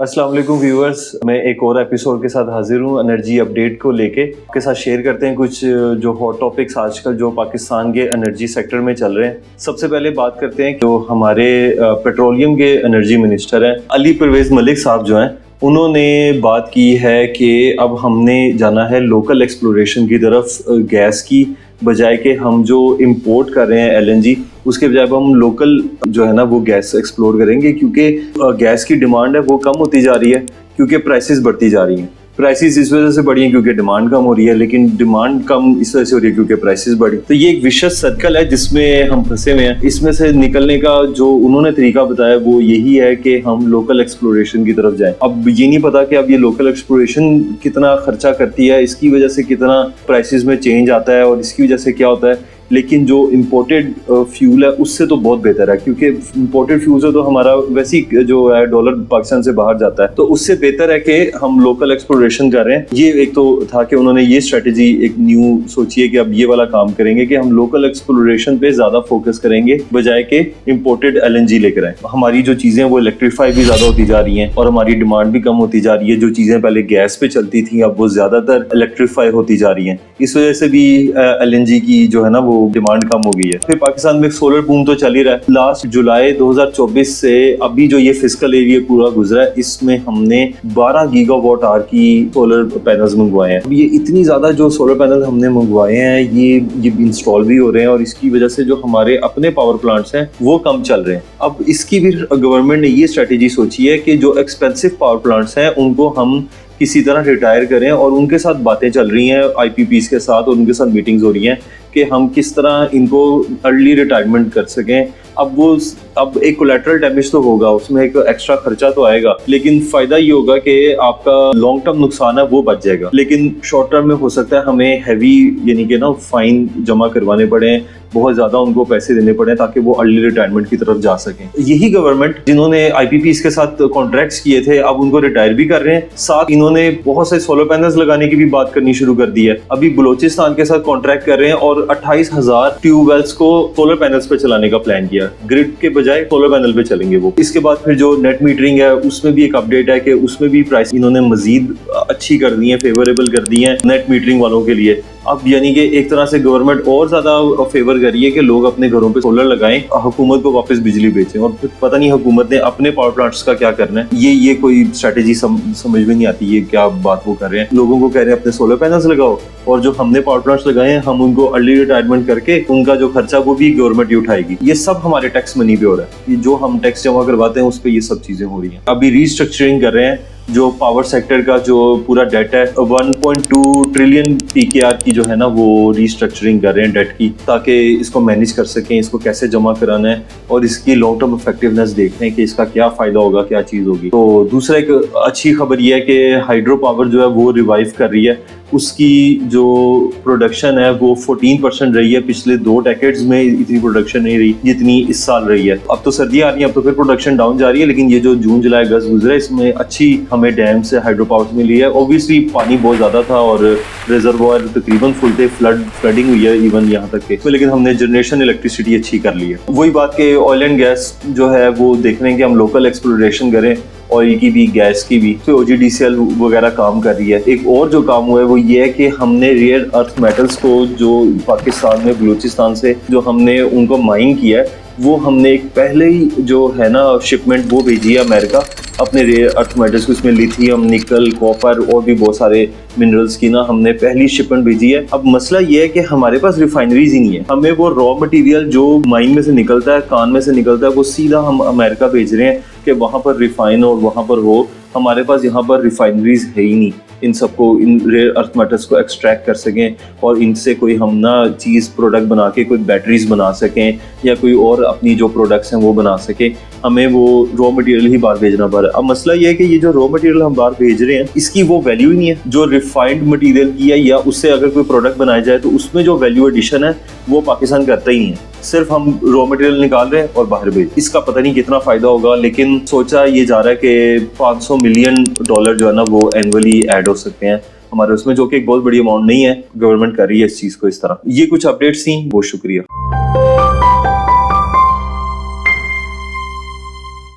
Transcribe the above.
अस्सलाम वालेकुम व्यूअर्स, मैं एक और एपिसोड के साथ हाजिर हूँ एनर्जी अपडेट को लेके। आपके साथ शेयर करते हैं कुछ जो हॉट टॉपिक्स आजकल जो पाकिस्तान के एनर्जी सेक्टर में चल रहे हैं। सबसे पहले बात करते हैं जो हमारे पेट्रोलियम के एनर्जी मिनिस्टर हैं अली परवेज़ मलिक साहब जो हैं, उन्होंने बात की है कि अब हमने जाना है लोकल एक्सप्लोरेशन की तरफ। गैस की बजाय के हम जो इंपोर्ट कर रहे हैं एलएनजी, उसके बजाय हम लोकल जो है ना वो गैस एक्सप्लोर करेंगे, क्योंकि गैस की डिमांड है वो कम होती जा रही है क्योंकि प्राइसेस बढ़ती जा रही हैं। प्राइसेस इस वजह से बढ़ी हैं क्योंकि डिमांड कम हो रही है, लेकिन डिमांड कम इस वजह से हो रही है क्योंकि प्राइसेस बढ़ी। तो ये एक विशेष सर्कल है जिसमें हम फंसे हुए हैं। इसमें से निकलने का जो उन्होंने तरीका बताया वो यही है कि हम लोकल एक्सप्लोरेशन की तरफ जाएं। अब ये नहीं पता कि अब ये लोकल एक्सप्लोरेशन कितना खर्चा करती है, इसकी वजह से कितना प्राइसेस में चेंज आता है और इसकी वजह से क्या होता है, लेकिन जो इम्पोर्टेड फ्यूल है उससे तो बहुत बेहतर है, क्योंकि इम्पोर्टेड फ्यूल से तो हमारा वैसे ही जो है डॉलर पाकिस्तान से बाहर जाता है, तो उससे बेहतर है कि हम लोकल एक्सप्लोरेशन कर रहे हैं। ये एक तो था कि उन्होंने ये स्ट्रेटेजी एक न्यू सोची है कि अब ये वाला काम करेंगे कि हम लोकल एक्सप्लोरेशन पे ज्यादा फोकस करेंगे बजाय के इम्पोर्टेड एलएनजी लेकर आए। हमारी जो चीजें वो इलेक्ट्रीफाई भी ज्यादा होती जा रही हैं और हमारी डिमांड भी कम होती जा रही है। जो चीजें पहले गैस पे चलती थी अब वो ज्यादातर इलेक्ट्रीफाई होती जा रही हैं। इस वजह से भी एलएनजी की जो है ना वो डिमांड कम हो गई है। फिर पाकिस्तान में सोलर बूम तो चल ही रहा है। लास्ट जुलाई 2024 से अभी जो ये फिस्कल एरिया पूरा गुजरा है, इसमें हमने 12 गीगावाट आवर की सोलर पैनल्स मंगवाए हैं। अब ये इतनी ज्यादा जो सोलर पैनल हमने मंगवाए हैं ये इंस्टॉल भी हो रहे हैं और इसकी वजह से जो हमारे अपने पावर प्लांट्स हैं वो कम चल रहे हैं। अब इसकी भी गवर्नमेंट ने ये स्ट्रेटेजी सोची है कि जो एक्सपेंसिव पावर प्लांट्स हैं उनको हम किसी तरह रिटायर करें, और उनके साथ बातें चल रही हैं आईपीपीज के साथ, और उनके साथ मीटिंग्स हो रही हैं कि हम किस तरह इनको अर्ली रिटायरमेंट कर सकें। अब एक कोलैटरल डैमेज तो होगा, उसमें एक एक्स्ट्रा खर्चा तो आएगा, लेकिन फायदा ये होगा कि आपका लॉन्ग टर्म नुकसान है वो बच जाएगा। लेकिन शॉर्ट टर्म में हो सकता है हमें हैवी यानी कि ना फाइन जमा करवाने पड़े, बहुत ज्यादा उनको पैसे देने पड़े ताकि वो अर्ली रिटायरमेंट की तरफ जा सकें। यही गवर्नमेंट जिन्होंने आईपीपीज के साथ कॉन्ट्रैक्ट्स किए थे अब उनको रिटायर भी कर रहे हैं। साथ इन्होंने बहुत से सोलर पैनल्स लगाने की भी बात करनी शुरू कर दी है। अभी बलोचिस्तान के साथ कॉन्ट्रैक्ट कर रहे हैं और 28,000 ट्यूबवेल्स को सोलर पैनल्स पे चलाने का प्लान किया। ग्रिड के बजाय सोलर पैनल पे चलेंगे वो। इसके बाद फिर जो नेट मीटरिंग है उसमें भी एक अपडेट है कि उसमें भी प्राइस इन्होंने मजीद अच्छी कर दी है, फेवरेबल कर दी है नेट मीटरिंग वालों के लिए। अब यानी कि एक तरह से गवर्नमेंट और ज्यादा फेवर कर रही है कि लोग अपने घरों पे सोलर लगाएं, हुकूमत को वापस बिजली बेचें। और फिर पता नहीं हुकूमत ने अपने पावर प्लांट्स का क्या करना है, ये कोई स्ट्रेटेजी समझ में नहीं आती। ये क्या बात वो कर रहे हैं, लोगों को कह रहे हैं अपने सोलर पैनल्स लगाओ, और जो हमने पावर प्लांट्स लगाए हैं हम उनको अर्ली रिटायरमेंट करके उनका जो खर्चा वो भी गवर्नमेंट ही उठाएगी। ये सब हमारे टैक्स मनी पे हो रहा है। ये जो हम टैक्स जमा करवाते हैं उस पर ये सब चीजें हो रही हैं। अभी रीस्ट्रक्चरिंग कर रहे हैं जो पावर सेक्टर का जो पूरा डेट है, 1.2 ट्रिलियन पीकेआर की जो है ना वो रीस्ट्रक्चरिंग कर रहे हैं डेट की, ताकि इसको मैनेज कर सकें, इसको कैसे जमा कराना है और इसकी लॉन्ग टर्म इफेक्टिवनेस देख रहे हैं कि इसका क्या फायदा होगा, क्या चीज होगी। तो दूसरा एक अच्छी खबर ये है कि हाइड्रो पावर जो है वो रिवाइव कर रही है। उसकी जो प्रोडक्शन है वो 14% रही है। पिछले 2 डेकेड्स में इतनी प्रोडक्शन नहीं रही जितनी इस साल रही है। अब तो सर्दियां आ रही है, अब तो फिर प्रोडक्शन डाउन जा रही है, लेकिन ये जो जून जुलाई अगस्त गुजरा इसमें अच्छी हमें डैम से हाइड्रो पावर मिली है। ऑब्वियसली पानी बहुत ज्यादा था और रिजर्वोयर तकरीबन फुल थे, फ्लडिंग हुई है इवन यहाँ तक के, लेकिन हमने जनरेशन इलेक्ट्रिसिटी अच्छी कर ली है। वही बात के ऑयल एंड गैस जो है वो देख रहे हैं कि हम लोकल एक्सप्लोरेशन करें, ऑयल की भी गैस की भी। तो OGDCL वगैरह काम कर रही है। एक और जो काम हुआ है वो ये है कि हमने रेयर अर्थ मेटल्स को जो पाकिस्तान में बलूचिस्तान से जो हमने उनको माइन किया है, वो हमने एक पहले ही जो है ना शिपमेंट वो भेजी है अमेरिका अपने रेयर अर्थ मेटल्स को। इसमें लिथियम, निकल, कॉपर और भी बहुत सारे मिनरल्स की ना हमने पहली शिपमेंट भेजी है। अब मसला ये है कि हमारे पास रिफाइनरीज ही नहीं है। हमें वो रॉ मटेरियल जो माइन में से निकलता है, कान में से निकलता है, वो सीधा हम अमेरिका भेज रहे हैं कि वहाँ पर रिफाइन और वहाँ पर हो। हमारे पास यहाँ पर रिफाइनरीज है ही नहीं इन सबको, इन रेयर अर्थ मेटल्स को एक्सट्रैक्ट कर सकें और इनसे कोई हम ना चीज़ प्रोडक्ट बना के कोई बैटरीज बना सकें या कोई और अपनी जो प्रोडक्ट्स हैं वो बना सकें। हमें वो रॉ मटेरियल ही बाहर भेजना पड़ रहा है। अब मसला ये है कि ये जो रॉ मटेरियल हम बाहर भेज रहे हैं इसकी वो वैल्यू ही नहीं है जो रिफाइंड मटेरियल की है, या उससे अगर कोई प्रोडक्ट बनाया जाए तो उसमें जो वैल्यू एडिशन है वो पाकिस्तान करता ही नहीं है। सिर्फ हम रॉ मटेरियल निकाल रहे हैं और बाहर भेज। इसका पता नहीं कितना फायदा होगा, लेकिन सोचा ये जा रहा है कि $500 मिलियन जो है ना वो एनुअली ऐड हो सकते हैं हमारे उसमें, जो कि एक बहुत बड़ी अमाउंट नहीं है। गवर्नमेंट कर रही है इस चीज को इस तरह। ये कुछ अपडेट्स थी, बहुत शुक्रिया।